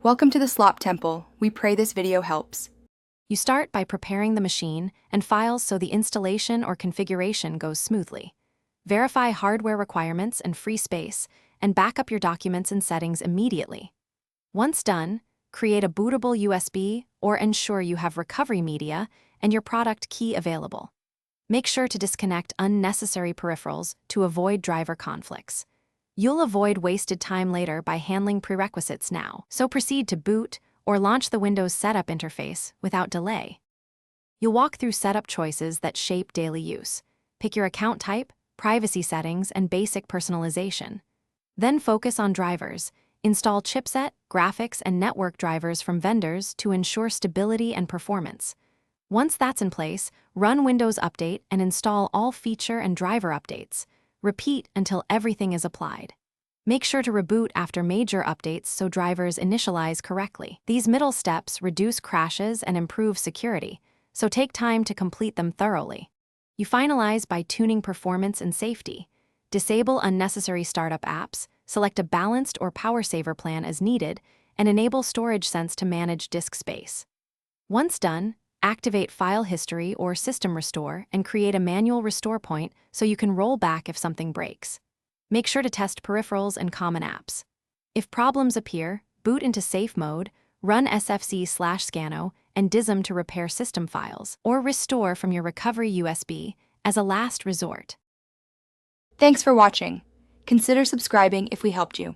Welcome to the Slop Temple. We pray this video helps. You start by preparing the machine and files so the installation or configuration goes smoothly. Verify hardware requirements and free space, and back up your documents and settings immediately. Once done, create a bootable USB or ensure you have recovery media and your product key available. Make sure to disconnect unnecessary peripherals to avoid driver conflicts. You'll avoid wasted time later by handling prerequisites now, so proceed to boot or launch the Windows setup interface without delay. You'll walk through setup choices that shape daily use. Pick your account type, privacy settings, and basic personalization. Then focus on drivers. Install chipset, graphics, and network drivers from vendors to ensure stability and performance. Once that's in place, run Windows Update and install all feature and driver updates. Repeat until everything is applied. Make sure to reboot after major updates so drivers initialize correctly. These middle steps reduce crashes and improve security, so take time to complete them thoroughly. You finalize by tuning performance and safety. Disable unnecessary startup apps, select a balanced or power saver plan as needed, and enable Storage Sense to manage disk space. Once done, activate File History or System Restore and create a manual restore point so you can roll back if something breaks. Make sure to test peripherals and common apps. If problems appear, boot into safe mode, run sfc/scanno, and dism to repair system files, or restore from your recovery USB as a last resort. Thanks for watching. Consider subscribing if we helped you.